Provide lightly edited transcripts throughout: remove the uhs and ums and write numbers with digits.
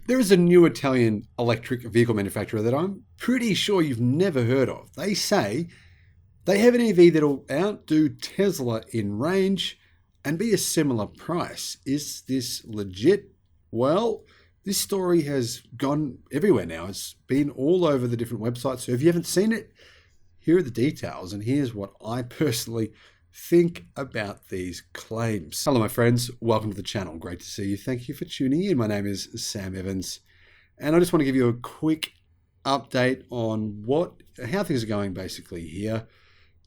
There is a new Italian electric vehicle manufacturer that I'm pretty sure you've never heard of. They say they have an EV that'll outdo Tesla in range and be a similar price. Is this legit? Well, this story has gone everywhere now. It's been all over the different websites. So if you haven't seen it, here are the details. And here's what I personally think about these claims. Hello, my friends. Welcome to the channel. Great to see you. Thank you for tuning in. My name is Sam Evans, and I just want to give you a quick update on how things are going basically here.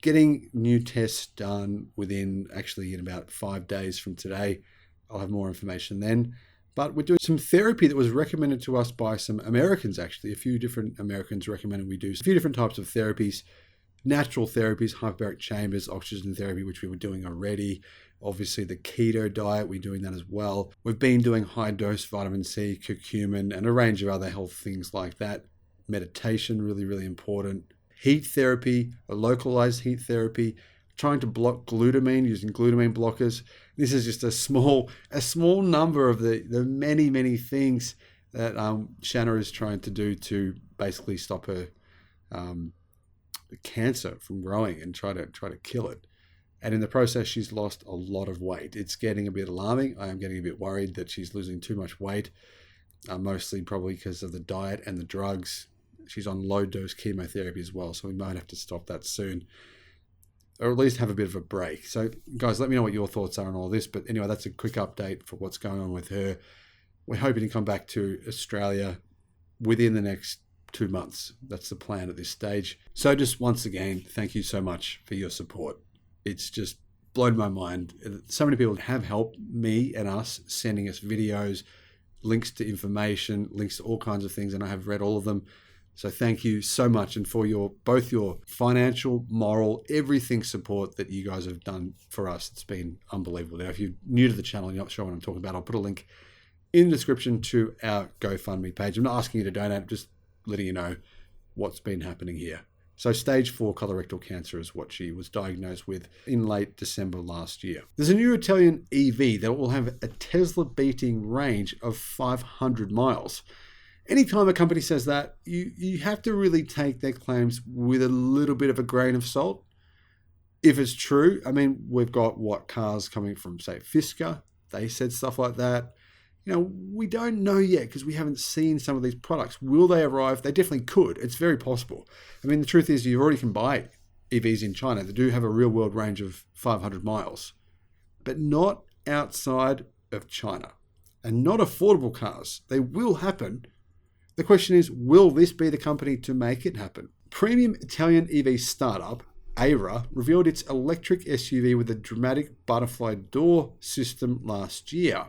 Getting new tests done in about 5 days from today. I'll have more information then. But we're doing some therapy that was recommended to us by some Americans, actually. A few different Americans recommended we do a few different types of therapies. Natural therapies, hyperbaric chambers, oxygen therapy, which we were doing already. Obviously, the keto diet, we're doing that as well. We've been doing high-dose vitamin C, curcumin, and a range of other health things like that. Meditation, really, really important. Heat therapy, a localized heat therapy. Trying to block glutamine using glutamine blockers. This is just a small number of the many, many things that Shanna is trying to do to basically stop her cancer from growing and try to kill it. And in the process, she's lost a lot of weight. It's getting a bit alarming. I am getting a bit worried that she's losing too much weight, mostly probably because of the diet and the drugs. She's on low-dose chemotherapy as well, so we might have to stop that soon, or at least have a bit of a break. So guys, let me know what your thoughts are on all this. But anyway, that's a quick update for what's going on with her. We're hoping to come back to Australia within the next 2 months. That's the plan at this stage. So just once again, thank you so much for your support. It's just blown my mind. So many people have helped me and us, sending us videos, links to information, links to all kinds of things, and I have read all of them. So thank you so much, and for both your financial, moral, everything support that you guys have done for us. It's been unbelievable. Now, if you're new to the channel and you're not sure what I'm talking about, I'll put a link in the description to our GoFundMe page. I'm not asking you to donate, I'm just letting you know what's been happening here. So stage 4 colorectal cancer is what she was diagnosed with in late December last year. There's a new Italian EV that will have a Tesla-beating range of 500 miles. Anytime a company says that, you have to really take their claims with a little bit of a grain of salt. If it's true, I mean, we've got cars coming from, say, Fisker. They said stuff like that. We don't know yet because we haven't seen some of these products. Will they arrive? They definitely could. It's very possible. I mean, the truth is you already can buy EVs in China. They do have a real world range of 500 miles, but not outside of China, and not affordable cars. They will happen. The question is, will this be the company to make it happen? Premium Italian EV startup, Aira, revealed its electric SUV with a dramatic butterfly door system last year.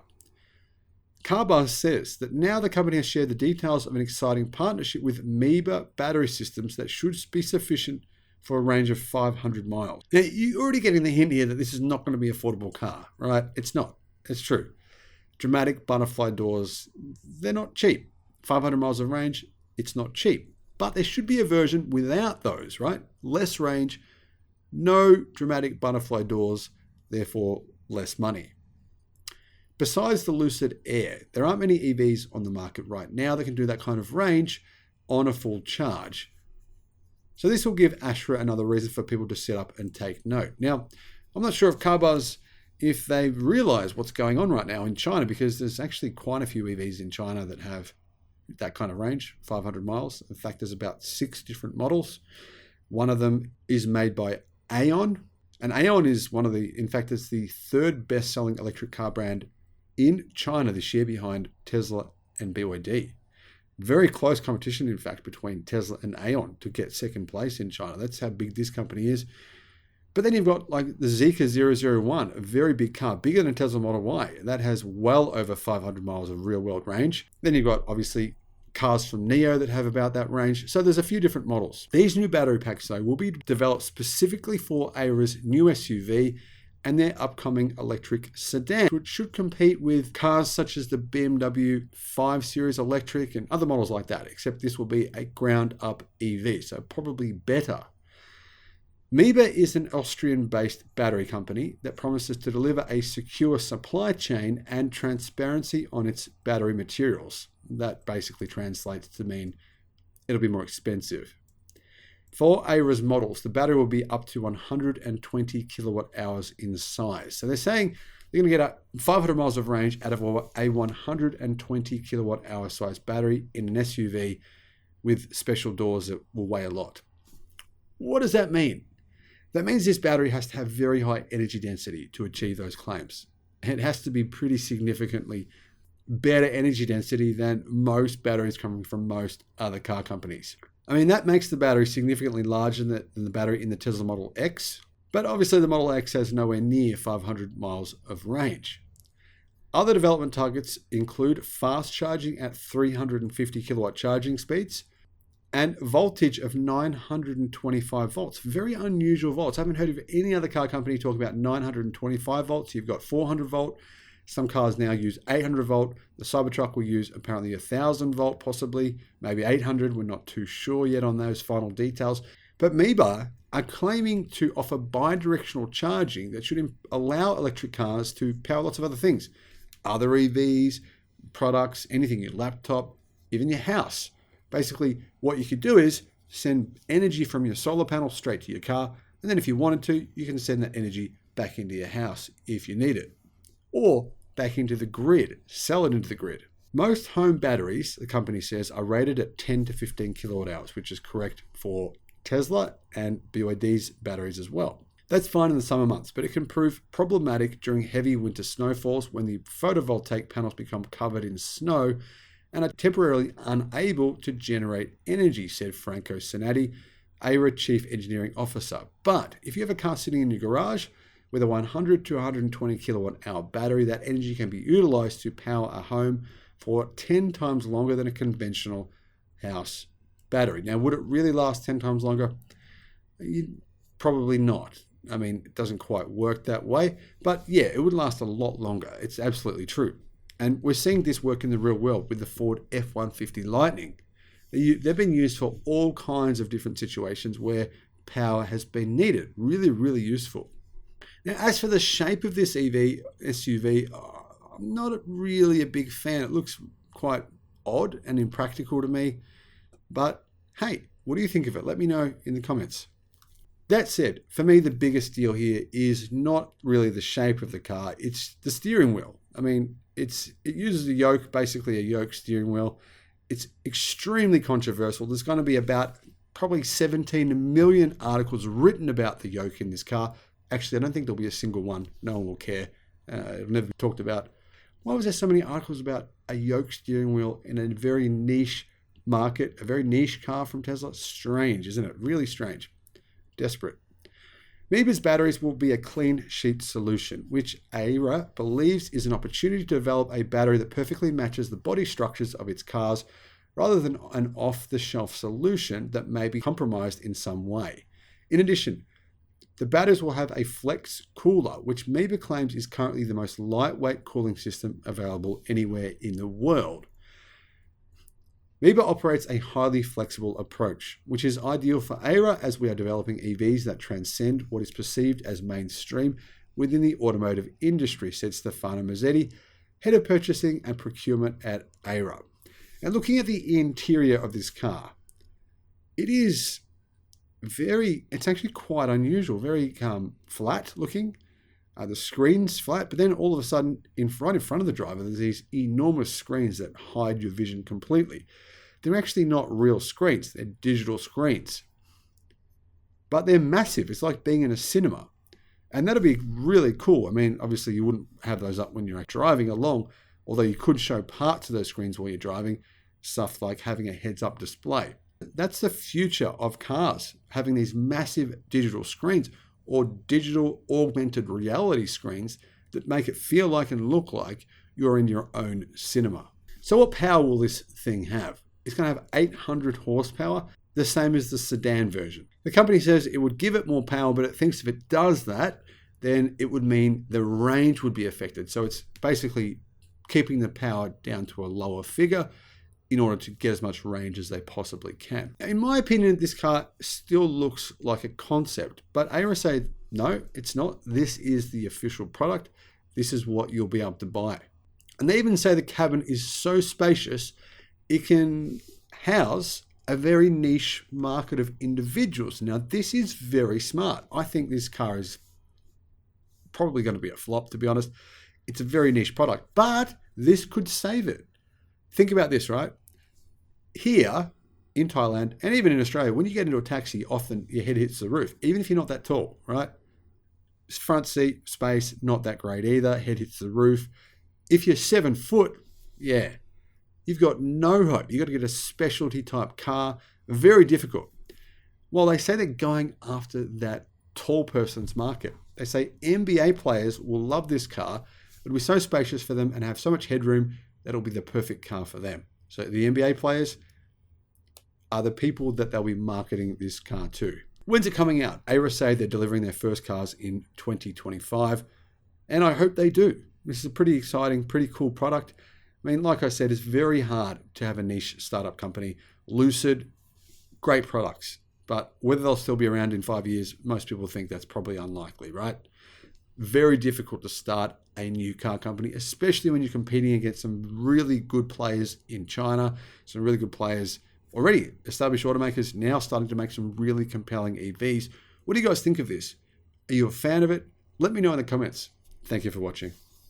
CarBuzz says that now the company has shared the details of an exciting partnership with Miba battery systems that should be sufficient for a range of 500 miles. Now, you're already getting the hint here that this is not going to be an affordable car, right? It's not. It's true. Dramatic butterfly doors, they're not cheap. 500 miles of range, it's not cheap. But there should be a version without those, right? Less range, no dramatic butterfly doors, therefore less money. Besides the Lucid Air, there aren't many EVs on the market right now that can do that kind of range on a full charge. So this will give Astra another reason for people to sit up and take note. Now, I'm not sure if CarBuzz, if they realize what's going on right now in China, because there's actually quite a few EVs in China that have that kind of range, 500 miles. In fact, there's about 6 different models. One of them is made by Aeon. And Aeon is it's the 3rd best-selling electric car brand in China this year, behind Tesla and BYD. Very close competition, in fact, between Tesla and Aeon to get 2nd place in China. That's how big this company is. But then you've got the Zeekr 001, a very big car, bigger than a Tesla Model Y. That has well over 500 miles of real-world range. Then you've got, obviously, cars from NIO that have about that range. So there's a few different models. These new battery packs, though, will be developed specifically for Aira's new SUV and their upcoming electric sedan, which should compete with cars such as the BMW 5 Series Electric and other models like that, except this will be a ground-up EV, so probably better. Miba is an Austrian-based battery company that promises to deliver a secure supply chain and transparency on its battery materials. That basically translates to mean it'll be more expensive. For Aira's models, the battery will be up to 120 kilowatt hours in size. So they're saying they're going to get 500 miles of range out of a 120 kilowatt hour size battery in an SUV with special doors that will weigh a lot. What does that mean? That means this battery has to have very high energy density to achieve those claims. It has to be pretty significantly better energy density than most batteries coming from most other car companies. I mean, that makes the battery significantly larger than the battery in the Tesla Model X, but obviously the Model X has nowhere near 500 miles of range. Other development targets include fast charging at 350 kilowatt charging speeds and voltage of 925 volts. Very unusual volts. I haven't heard of any other car company talk about 925 volts. You've got 400 volt. Some cars now use 800 volt. The Cybertruck will use apparently 1000 volt, possibly, maybe 800. We're not too sure yet on those final details. But Miba are claiming to offer bi-directional charging that should allow electric cars to power lots of other things. Other EVs, products, anything, your laptop, even your house. Basically, what you could do is send energy from your solar panel straight to your car. And then if you wanted to, you can send that energy back into your house if you need it. Or back into the grid, sell it into the grid. Most home batteries, the company says, are rated at 10 to 15 kilowatt hours, which is correct for Tesla and BYD's batteries as well. That's fine in the summer months, but it can prove problematic during heavy winter snowfalls when the photovoltaic panels become covered in snow and are temporarily unable to generate energy, said Franco Senati, Aira Chief Engineering Officer. But if you have a car sitting in your garage with a 100 to 120 kilowatt hour battery, that energy can be utilized to power a home for 10 times longer than a conventional house battery. Now, would it really last 10 times longer? Probably not. I mean, it doesn't quite work that way, but yeah, it would last a lot longer. It's absolutely true. And we're seeing this work in the real world with the Ford F-150 Lightning. They've been used for all kinds of different situations where power has been needed. Really, really useful. Now, as for the shape of this SUV, I'm not really a big fan. It looks quite odd and impractical to me. But hey, what do you think of it? Let me know in the comments. That said, for me, the biggest deal here is not really the shape of the car. It's the steering wheel. I mean, it uses a yoke, basically a yoke steering wheel. It's extremely controversial. There's going to be about probably 17 million articles written about the yoke in this car. Actually, I don't think there'll be a single one. No one will care. It'll never be talked about. Why was there so many articles about a yoke steering wheel in a very niche market, a very niche car from Tesla? Strange, isn't it? Really strange. Desperate. Miba's batteries will be a clean sheet solution, which Aira believes is an opportunity to develop a battery that perfectly matches the body structures of its cars rather than an off-the-shelf solution that may be compromised in some way. In addition, the batteries will have a flex cooler, which Miba claims is currently the most lightweight cooling system available anywhere in the world. Miba operates a highly flexible approach, which is ideal for Aira as we are developing EVs that transcend what is perceived as mainstream within the automotive industry, said Stefano Mazzetti, Head of Purchasing and Procurement at Aira. And looking at the interior of this car, it's actually quite unusual, very flat looking. The screen's flat, but then all of a sudden, right in front of the driver, there's these enormous screens that hide your vision completely. They're actually not real screens, they're digital screens. But they're massive. It's like being in a cinema. And that'd be really cool. I mean, obviously you wouldn't have those up when you're driving along, although you could show parts of those screens while you're driving, stuff like having a heads-up display. That's the future of cars, having these massive digital screens or digital augmented reality screens that make it feel like and look like you're in your own cinema. So what power will this thing have? It's going to have 800 horsepower, the same as the sedan version. The company says it would give it more power, but it thinks if it does that, then it would mean the range would be affected. So it's basically keeping the power down to a lower figure. in order to get as much range as they possibly can. In my opinion, this car still looks like a concept, but Aero say, no, it's not. This is the official product. This is what you'll be able to buy. And they even say the cabin is so spacious, it can house a very niche market of individuals. Now, this is very smart. I think this car is probably going to be a flop, to be honest. It's a very niche product, but this could save it. Think about this, right? Here in Thailand and even in Australia, when you get into a taxi, often your head hits the roof, even if you're not that tall, right? Front seat space, not that great either. Head hits the roof. If you're 7 foot, yeah, you've got no hope. You've got to get a specialty type car. Very difficult. Well, they say they're going after that tall person's market. They say NBA players will love this car. It'll be so spacious for them and have so much headroom that it'll be the perfect car for them. So the NBA players are the people that they'll be marketing this car to. When's it coming out? Aero say they're delivering their first cars in 2025, and I hope they do. This is a pretty exciting, pretty cool product. I mean, like I said, it's very hard to have a niche startup company. Lucid, great products, but whether they'll still be around in 5 years, most people think that's probably unlikely, right? Very difficult to start a new car company, especially when you're competing against some really good players in China, some really good players already, established automakers now starting to make some really compelling EVs. What do you guys think of this? Are you a fan of it? Let me know in the comments. Thank you for watching.